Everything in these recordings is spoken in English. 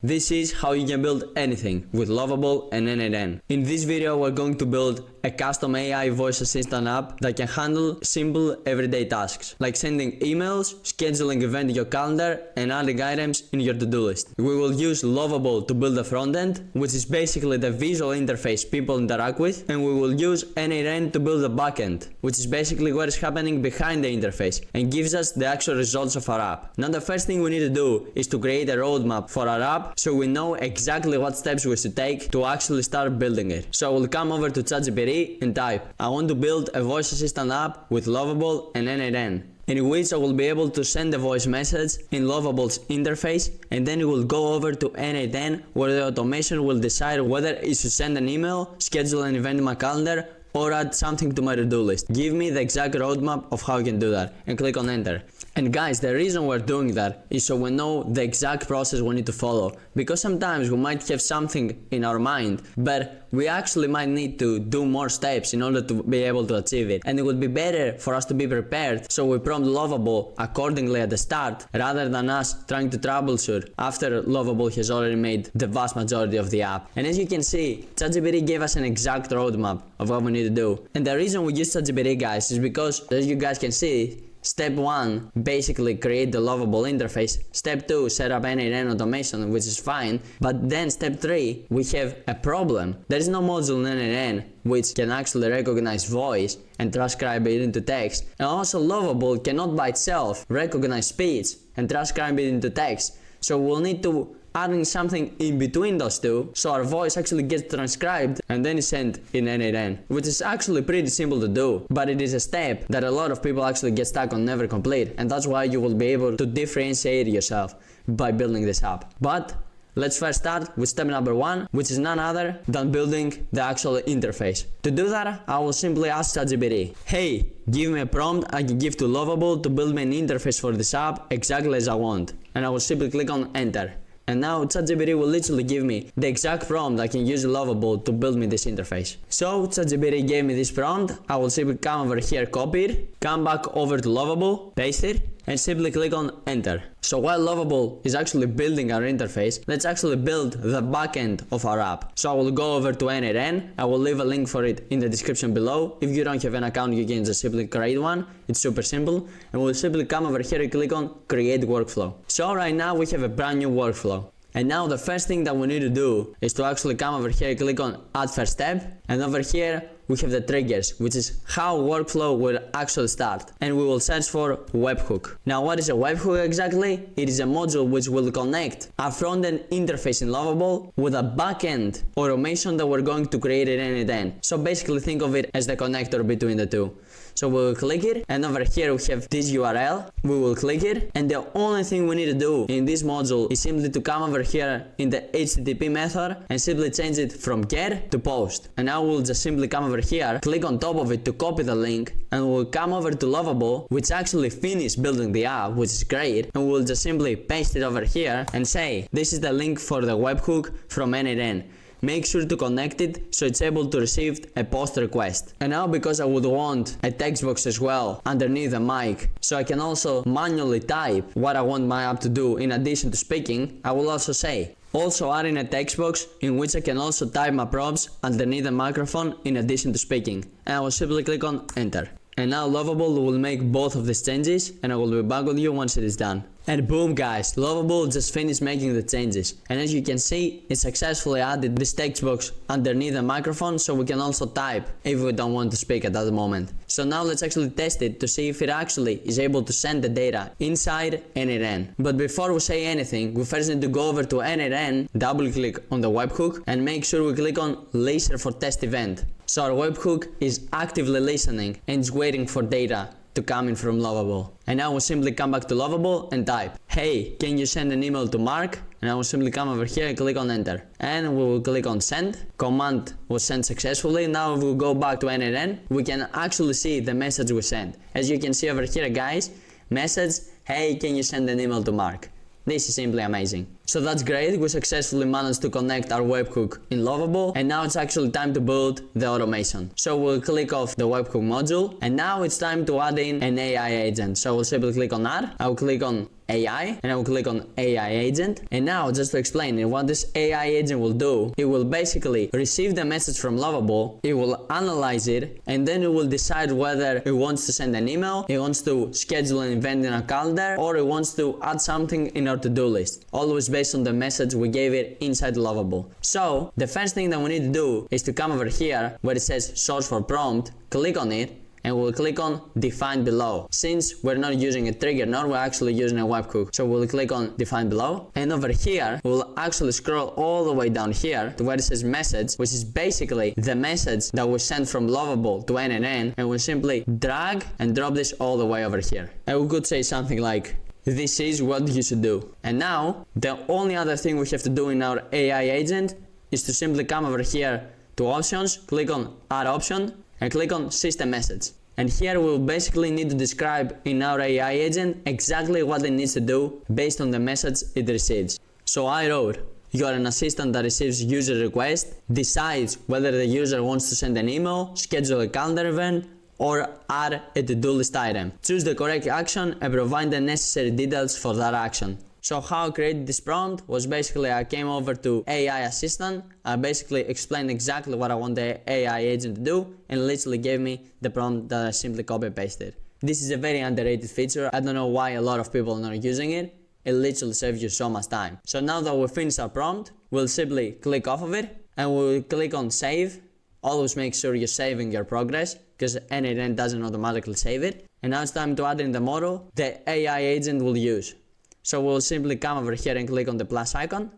This is how you can build anything with Lovable and n8n. In this video we're going to build a custom AI voice assistant app that can handle simple everyday tasks like sending emails, scheduling events in your calendar and adding items in your to-do list. We will use Lovable to build the front end, which is basically the visual interface people interact with, and we will use n8n to build the backend, which is basically what is happening behind the interface and gives us the actual results of our app. Now the first thing we need to do is to create a roadmap for our app so we know exactly what steps we should take to actually start building it. So I will come over to ChatGPT and type, I want to build a voice assistant app with Lovable and n8n, in which I will be able to send a voice message in Lovable's interface, and then it will go over to n8n where the automation will decide whether it should send an email, schedule an event in my calendar, or add something to my to-do list. Give me the exact roadmap of how you can do that and click on enter. And guys, the reason we're doing that is so we know the exact process we need to follow, because sometimes we might have something in our mind but we actually might need to do more steps in order to be able to achieve it, and it would be better for us to be prepared so we prompt Lovable accordingly at the start rather than us trying to troubleshoot after Lovable has already made the vast majority of the app. And as you can see, ChatGPT gave us an exact roadmap of what we need to do, and the reason we use ChatGPT, guys, is because as you guys can see, Step 1, basically create the Lovable interface. Step 2, set up n8n automation, which is fine. But then step 3, we have a problem. There is no module in n8n which can actually recognize voice and transcribe it into text. And also Lovable cannot by itself recognize speech and transcribe it into text. So we'll need to adding something in between those two, so our voice actually gets transcribed and then is sent in n8n, which is actually pretty simple to do, but it is a step that a lot of people actually get stuck on, never complete, and that's why you will be able to differentiate yourself by building this app. But let's first start with step number 1, which is none other than building the actual interface. To do that, I will simply ask ChatGPT, hey, give me a prompt I can give to Lovable to build me an interface for this app exactly as I want, and I will simply click on enter. And now ChatGPT will literally give me the exact prompt I can use Lovable to build me this interface. So ChatGPT gave me this prompt, I will simply come over here, copy it, come back over to Lovable, paste it, and simply click on enter. So while Lovable is actually building our interface, let's actually build the backend of our app. So I will go over to n8n, I will leave a link for it in the description below. If you don't have an account, you can just simply create one, it's super simple, and we'll simply come over here and click on create workflow. So right now we have a brand new workflow. And now the first thing that we need to do is to actually come over here and click on add first step, and over here we have the triggers, which is how workflow will actually start, and we will search for webhook. Now what is a webhook exactly? It is a module which will connect our front-end interface in Lovable with a back-end automation that we're going to create in n8n. So basically think of it as the connector between the two. So we will click it, and over here we have this URL, we will click it, and the only thing we need to do in this module is simply to come over here in the HTTP method and simply change it from get to post. And now we'll just simply come over here, click on top of it to copy the link, and we'll come over to Lovable, which actually finished building the app, which is great, and we'll just simply paste it over here and say, this is the link for the webhook from n8n. Make sure to connect it so it's able to receive a post request. And now because I would want a text box as well underneath the mic, so I can also manually type what I want my app to do in addition to speaking, I will also say, also add in a text box in which I can also type my prompts underneath the microphone in addition to speaking. And I will simply click on enter. And now Lovable will make both of these changes, and I will be back with you once it is done. And boom guys, Lovable just finished making the changes, and as you can see, it successfully added this text box underneath the microphone so we can also type if we don't want to speak at that moment. So now let's actually test it to see if it actually is able to send the data inside n8n. But before we say anything, we first need to go over to n8n, double click on the webhook, and make sure we click on listen for test event. So our webhook is actively listening and is waiting for data to come in from Lovable. And now we'll simply come back to Lovable and type, hey, can you send an email to Mark? And I will simply come over here and click on enter. And we will click on send. Command was sent successfully. Now if we go back to n8n, we can actually see the message we sent. As you can see over here guys, message, hey, can you send an email to Mark? This is simply amazing. So that's great, we successfully managed to connect our webhook in Lovable, and now it's actually time to build the automation. So we'll click off the webhook module, and now it's time to add in an AI agent. So we'll simply click on add, I'll click on AI, and I will click on AI agent. And now, just to explain it, what this AI agent will do, it will basically receive the message from Lovable, it will analyze it, and then it will decide whether it wants to send an email, it wants to schedule an event in a calendar, or it wants to add something in our to-do list, always based on the message we gave it inside Lovable. So the first thing that we need to do is to come over here where it says source for prompt, click on it, and we'll click on define below. Since we're not using a trigger nor we're actually using a webhook, so we'll click on define below, and over here we'll actually scroll all the way down here to where it says message, which is basically the message that was sent from Lovable to n8n, and we'll simply drag and drop this all the way over here. And we could say something like, this is what you should do. And now the only other thing we have to do in our AI agent is to simply come over here to options, click on add option, and click on system message. And here we'll basically need to describe in our AI agent exactly what it needs to do based on the message it receives. So I wrote, you are an assistant that receives user request, decides whether the user wants to send an email, schedule a calendar event, or add a to-do list item. Choose the correct action and provide the necessary details for that action. So how I created this prompt was basically I came over to AI assistant, I basically explained exactly what I want the AI agent to do, and literally gave me the prompt that I simply copy pasted. This is a very underrated feature. I don't know why a lot of people are not using it. It literally saves you so much time. So now that we finished our prompt, we'll simply click off of it and we'll click on save. Always make sure you're saving your progress because n8n doesn't automatically save it. And now it's time to add in the model the AI agent will use. So we'll simply come over here and click on the plus icon,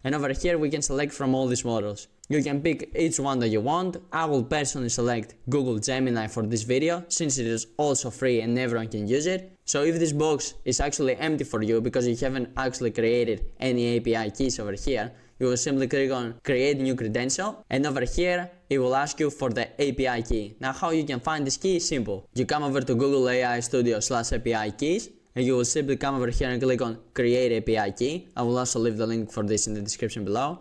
and over here we can select from all these models. You can pick each one that you want. I will personally select Google Gemini for this video since it is also free and everyone can use it. So if this box is actually empty for you because you haven't actually created any API keys over here, you will simply click on create new credential, and over here it will ask you for the API key. Now how you can find this key is simple. You come over to Google AI Studio /API keys, and you will simply come over here and click on create API key. I will also leave the link for this in the description below.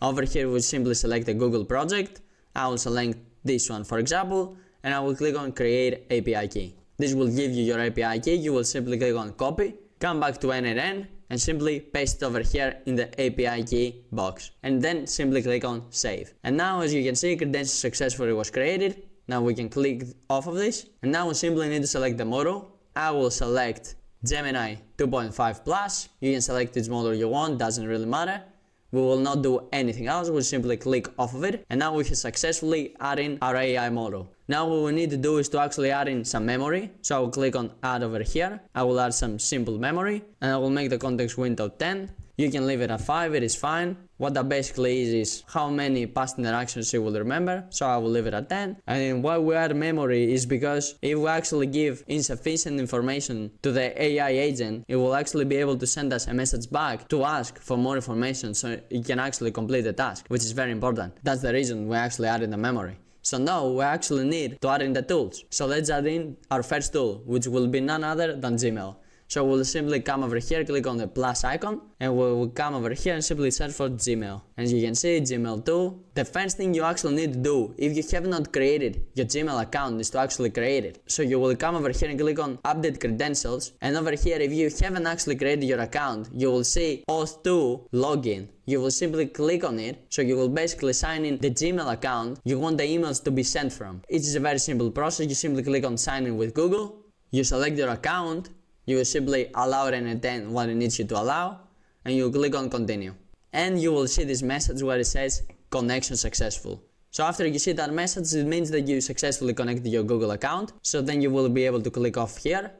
Over here we'll simply select the Google project. I will select this one for example, and I will click on create API key. This will give you your API key. You will simply click on copy, come back to n8n, and simply paste it over here in the API key box, and then simply click on save. And now as you can see, credential successfully was created. Now we can click off of this, and now we simply need to select the model. I will select Gemini 2.5 Plus. You can select which model you want, doesn't really matter. We will not do anything else, we'll simply click off of it, and now we have successfully added in our AI model. Now what we need to do is to actually add in some memory. So I will click on add over here, I will add some simple memory, and I will make the context window 10. You can leave it at 5, it is fine. What that basically is how many past interactions you will remember, so I will leave it at 10. And why we add memory is because if we actually give insufficient information to the AI agent, it will actually be able to send us a message back to ask for more information so it can actually complete the task, which is very important. That's the reason we actually added the memory. So now we actually need to add in the tools. So let's add in our first tool, which will be none other than Gmail. So we'll simply come over here, click on the plus icon, and we'll come over here and simply search for Gmail. As you can see, Gmail 2. The first thing you actually need to do, if you have not created your Gmail account, is to actually create it. So you will come over here and click on update credentials, and over here, if you haven't actually created your account, you will see auth2 login. You will simply click on it, so you will basically sign in the Gmail account you want the emails to be sent from. It is a very simple process. You simply click on sign in with Google, you select your account, you will simply allow n8n what it needs you to allow, and you click on continue. And you will see this message where it says connection successful. So after you see that message, it means that you successfully connected your Google account. So then you will be able to click off here.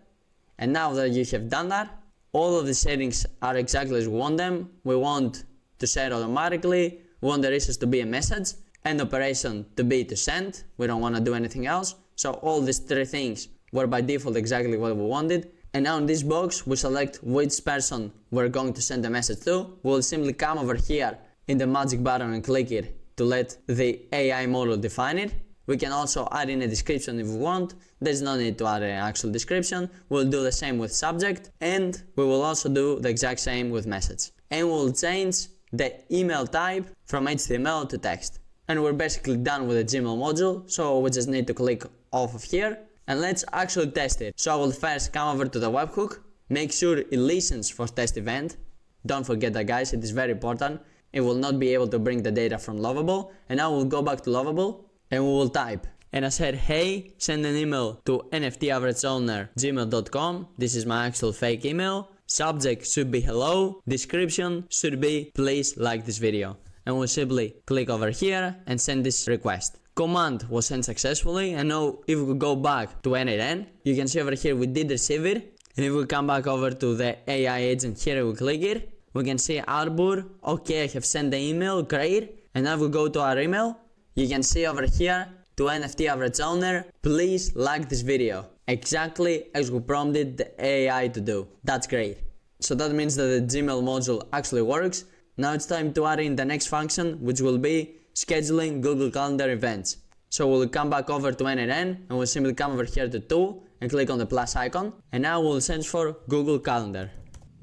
And now that you have done that, all of the settings are exactly as we want them. We want to set automatically, we want the receipt to be a message, and operation to be to send. We don't want to do anything else. So all these three things were by default exactly what we wanted. And now in this box, we select which person we're going to send the message to. We'll simply come over here in the magic button and click it to let the AI model define it. We can also add in a description if we want. There's no need to add an actual description. We'll do the same with subject, and we will also do the exact same with message. And we'll change the email type from HTML to text. And we're basically done with the Gmail module, so we just need to click off of here. And let's actually test it. So I will first come over to the webhook, make sure it listens for test event. Don't forget that, guys, it is very important. It will not be able to bring the data from Lovable. And now we'll go back to Lovable and we will type. And I said, hey, send an email to nftaverageowner@gmail.com. This is my actual fake email. Subject should be hello. Description should be please like this video. And we'll simply click over here and send this request. Command was sent successfully. And now if we go back to n8n, you can see over here we did receive it. And if we come back over to the AI agent here, we click it. We can see output. Okay, I have sent the email. Great. And now we go to our email. You can see over here to NFT average owner, please like this video. Exactly as we prompted the AI to do. That's great. So that means that the Gmail module actually works. Now it's time to add in the next function, which will be scheduling Google Calendar events. So we'll come back over to n8n and we'll simply come over here to tool and click on the plus icon. And now we'll search for Google Calendar.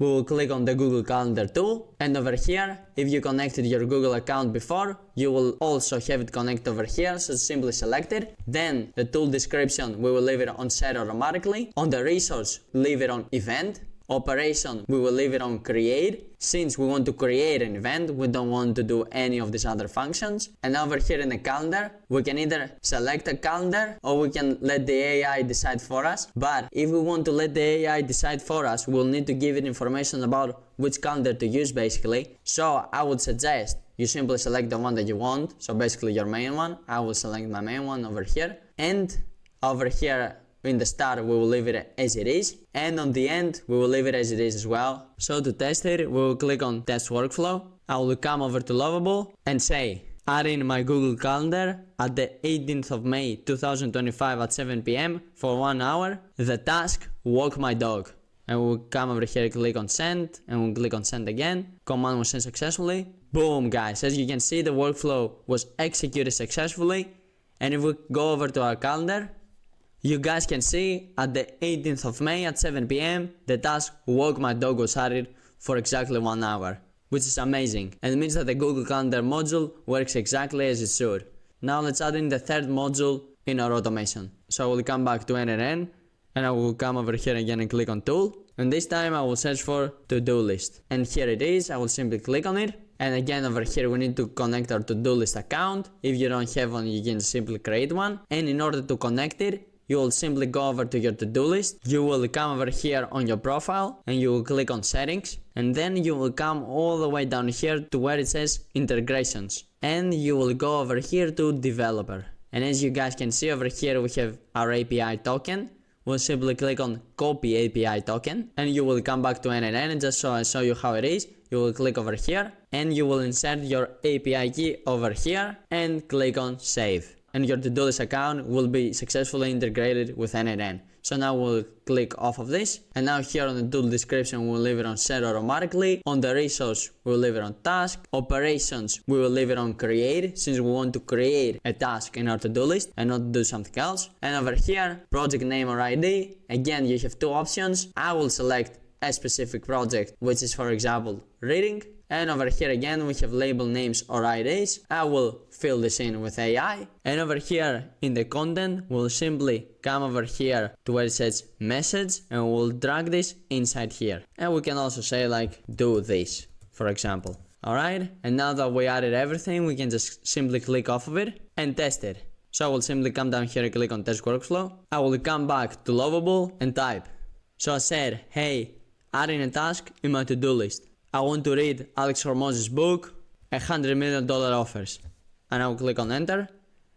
We will click on the Google Calendar tool, and over here, if you connected your Google account before, you will also have it connect over here, so simply select it. Then the tool description, we will leave it on set automatically. On the resource, leave it on event. Operation, we will leave it on create. Since we want to create an event, we don't want to do any of these other functions. And over here in the calendar, we can either select a calendar or we can let the AI decide for us. But if we want to let the AI decide for us, we'll need to give it information about which calendar to use basically. So I would suggest you simply select the one that you want. So basically your main one. I will select my main one over here. And over here, in the start, we will leave it as it is, and on the end, we will leave it as it is as well. So to test it, we will click on Test Workflow. I will come over to Lovable and say, add in my Google Calendar at the 18th of May 2025 at 7 p.m. for 1 hour. The task, walk my dog. And we'll come over here, click on Send, and we'll click on Send again. Command was sent successfully. Boom, guys. As you can see, the workflow was executed successfully. And if we go over to our calendar, you guys can see at the 18th of May at 7 p.m. the task walk my dog was added for exactly 1 hour, which is amazing, and it means that the Google Calendar module works exactly as it should. Now let's add in the third module in our automation. So I will come back to n8n and I will come over here again and click on tool, and this time I will search for to-do list, and here it is. I will simply click on it, and again over here we need to connect our to-do list account. If you don't have one, you can simply create one, and in order to connect it, you will simply go over to your to-do list. You will come over here on your profile and you will click on settings, and then you will come all the way down here to where it says integrations, and you will go over here to developer. And as you guys can see over here, we have our API token. We'll simply click on copy API token, and you will come back to n8n, and just so I show you how it is, you will click over here and you will insert your API key over here and click on save. And your to-do list account will be successfully integrated with n8n. So now we'll click off of this, and now here on the tool description we'll leave it on set automatically. On the resource we'll leave it on task. Operations we will leave it on create, since we want to create a task in our to-do list and not do something else. And over here, project name or ID, again you have two options. I will select a specific project, which is for example reading. And over here again we have label names or IDs. I will fill this in with AI. And over here in the content we'll simply come over here to where it says message, and we'll drag this inside here. And we can also say like do this, for example. Alright, and now that we added everything, we can just simply click off of it and test it. So I will simply come down here and click on test workflow. I will come back to Lovable and type. So I said, hey, add in a task in my to-do list. I want to read Alex Hormoz's book, $100 million offers. And I will click on enter,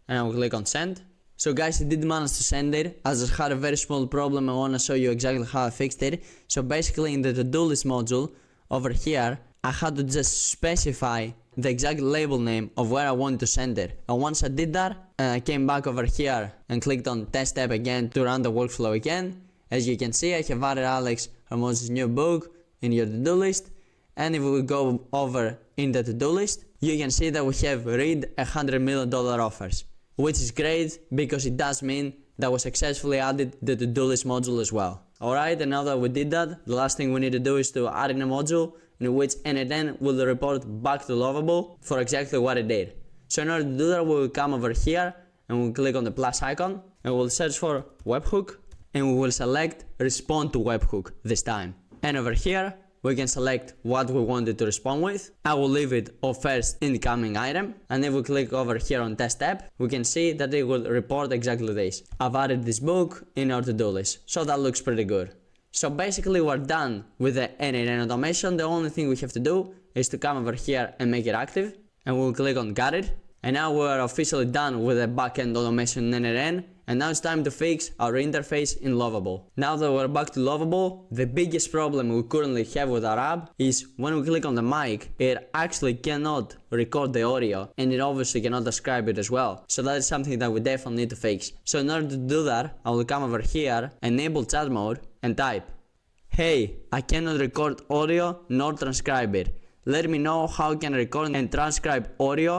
and I will click on send. So guys, I did manage to send it. I just had a very small problem. I want to show you exactly how I fixed it. So basically in the to-do list module over here, I had to just specify the exact label name of where I wanted to send it. And once I did that, I came back over here and clicked on test tab again to run the workflow again. As you can see, I have added Alex Hormoz's new book in your to-do list. And if we go over in the to-do list, you can see that we have read $100 million offers, which is great because it does mean that we successfully added the to-do list module as well. Alright, and now that we did that, the last thing we need to do is to add in a module in which n8n will report back to Lovable for exactly what it did. So in order to do that, we will come over here and we'll click on the plus icon and we'll search for webhook. and we will select respond to webhook this time. And over here, we can select what we wanted to respond with. I will leave it of first incoming item, and if we click over here on test app, we can see that it will report exactly this. I've added this book in our to-do list, so that looks pretty good. So basically we're done with the n8n automation. The only thing we have to do is to come over here and make it active, and we'll click on got it. And now we're officially done with the backend automation in n8n, and now it's time to fix our interface in Lovable. Now that we're back to Lovable, the biggest problem we currently have with our app is when we click on the mic, it actually cannot record the audio, and it obviously cannot describe it as well. So that is something that we definitely need to fix. So in order to do that, I will come over here, enable chat mode, and type, "Hey, I cannot record audio nor transcribe it. Let me know how I can record and transcribe audio.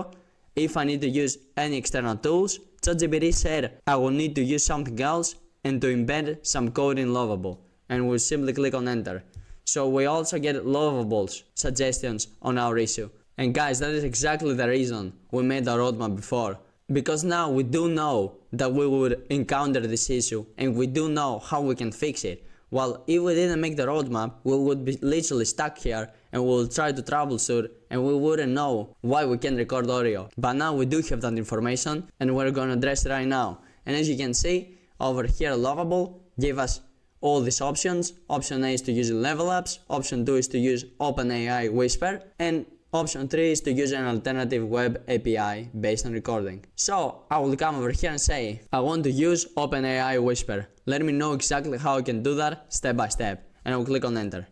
If I need to use any external tools." ChatGPT said I will need to use something else and to embed some code in Lovable, and we'll simply click on enter. So we also get Lovable's suggestions on our issue. And guys, that is exactly the reason we made our roadmap before, because now we do know that we would encounter this issue and we do know how we can fix it. While if we didn't make the roadmap, we would be literally stuck here and we'll try to troubleshoot and we wouldn't know why we can't record audio. But now we do have that information and we're gonna address it right now. And as you can see, over here Lovable gave us all these options. Option A is to use level ups, option 2 is to use OpenAI Whisper, and option 3 is to use an alternative web API based on recording. So I will come over here and say, I want to use OpenAI Whisper. Let me know exactly how I can do that step by step. And I will click on enter.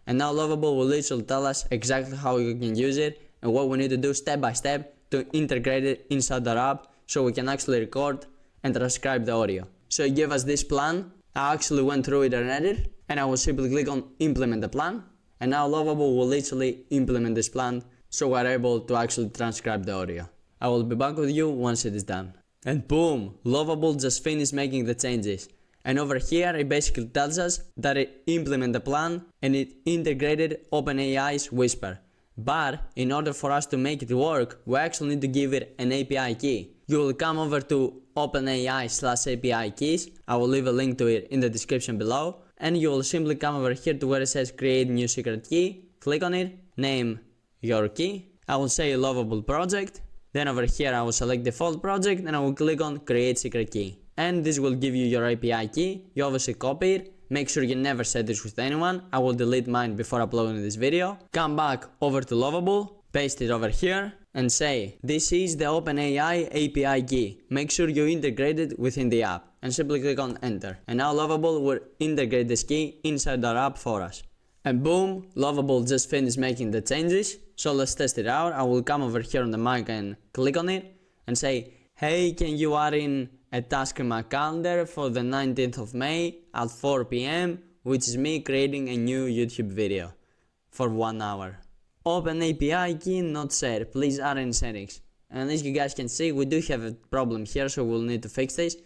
And now Lovable will literally tell us exactly how we can use it and what we need to do step by step to integrate it inside our app so we can actually record and transcribe the audio. So it gave us this plan. I actually went through it and read it, and I will simply click on implement the plan. And now Lovable will literally implement this plan so we're able to actually transcribe the audio. I will be back with you once it is done. And boom, Lovable just finished making the changes. And over here it basically tells us that it implemented the plan and it integrated OpenAI's Whisper. But in order for us to make it work, we actually need to give it an API key. You will come over to OpenAI/API keys. I will leave a link to it in the description below. And you will simply come over here to where it says create new secret key. Click on it, name your key. I will say Lovable project. Then over here I will select default project and I will click on create secret key. And this will give you your API key. You obviously copy it. Make sure you never share this with anyone. I will delete mine before uploading this video. Come back over to Lovable, paste it over here and say, this is the OpenAI API key. Make sure you integrate it within the app and simply click on enter. And now Lovable will integrate this key inside our app for us. And boom, Lovable just finished making the changes. So let's test it out. I will come over here on the mic and click on it and say, hey, can you add in a task in my calendar for the 19th of May at 4 PM, which is me creating a new YouTube video for 1 hour. Open API key not set, please add in settings. And as you guys can see, we do have a problem here, so we'll need to fix this.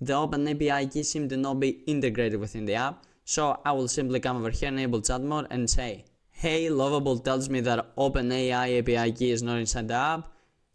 The Open API key seems to not be integrated within the app, so I will simply come over here, enable chat mode and say, hey, Lovable tells me that OpenAI API key is not inside the app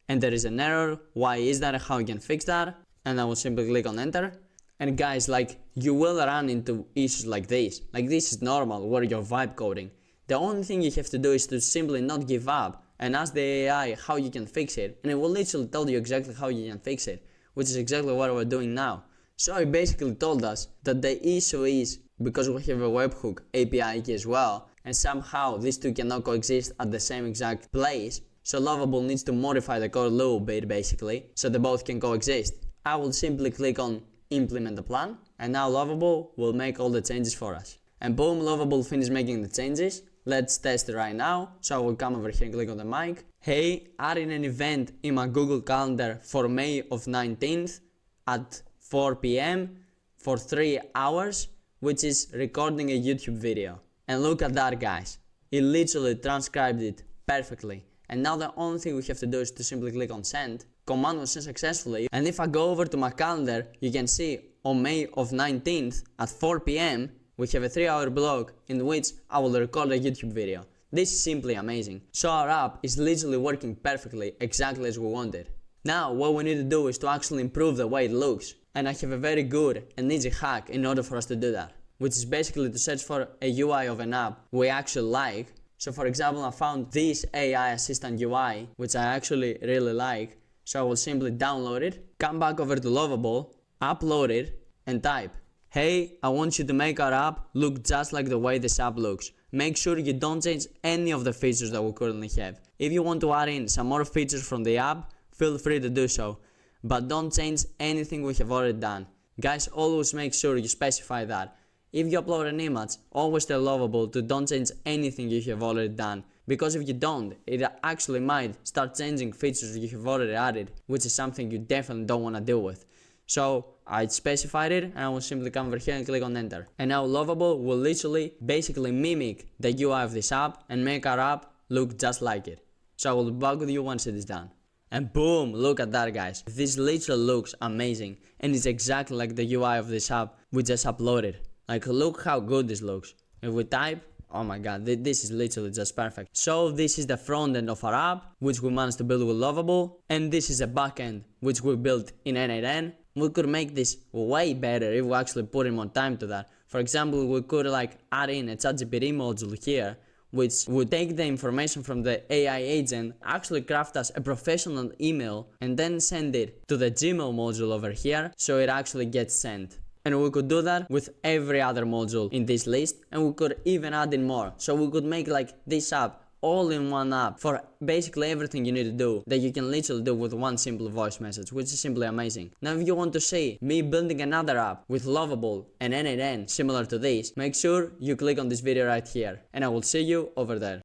and there is an error. Why is that? How I can fix that? And I will simply click on enter. And guys, like, you will run into issues like this. Like, this is normal where you're vibe coding. The only thing you have to do is to simply not give up and ask the AI how you can fix it, and it will literally tell you exactly how you can fix it, which is exactly what we're doing now. So it basically told us that the issue is because we have a webhook API key as well, and somehow these two cannot coexist at the same exact place. So Lovable needs to modify the code a little bit basically, so they both can coexist. I will simply click on implement the plan, and now Lovable will make all the changes for us. And boom, Lovable finished making the changes. Let's test it right now. So I will come over here and click on the mic. Hey, adding an event in my Google Calendar for May of 19th at 4 PM for 3 hours, which is recording a YouTube video. And look at that, guys. It literally transcribed it perfectly. And now the only thing we have to do is to simply click on send. Command was sent successfully. And if I go over to my calendar, you can see on May of 19th at 4 PM, we have a 3-hour block in which I will record a YouTube video. This is simply amazing. So our app is literally working perfectly, exactly as we wanted. Now what we need to do is to actually improve the way it looks. And I have a very good and easy hack in order for us to do that, which is basically to search for a UI of an app we actually like. So for example, I found this AI assistant UI, which I actually really like. So I will simply download it, come back over to Lovable, upload it, and type, "Hey, I want you to make our app look just like the way this app looks. Make sure you don't change any of the features that we currently have. If you want to add in some more features from the app, feel free to do so. But don't change anything we have already done." Guys, always make sure you specify that. If you upload an image, always tell Lovable to don't change anything you have already done. Because if you don't, it actually might start changing features you have already added, which is something you definitely don't want to deal with. So I specified it, and I will simply come over here and click on enter. And now Lovable will literally basically mimic the UI of this app and make our app look just like it. So I will be back with you once it is done. And boom, look at that, guys. This literally looks amazing, and it's exactly like the UI of this app we just uploaded. Like, look how good this looks. If we type, oh my god, this is literally just perfect. So this is the front end of our app, which we managed to build with Lovable, and this is a backend, which we built in n8n. We could make this way better if we actually put in more time to that. For example, we could like add in a ChatGPT module here, which would take the information from the AI agent, actually craft us a professional email, and then send it to the Gmail module over here, so it actually gets sent. And we could do that with every other module in this list, and we could even add in more. So we could make like this app all in one app for basically everything you need to do that you can literally do with one simple voice message, which is simply amazing. Now if you want to see me building another app with Lovable and n8n similar to this, make sure you click on this video right here, and I will see you over there.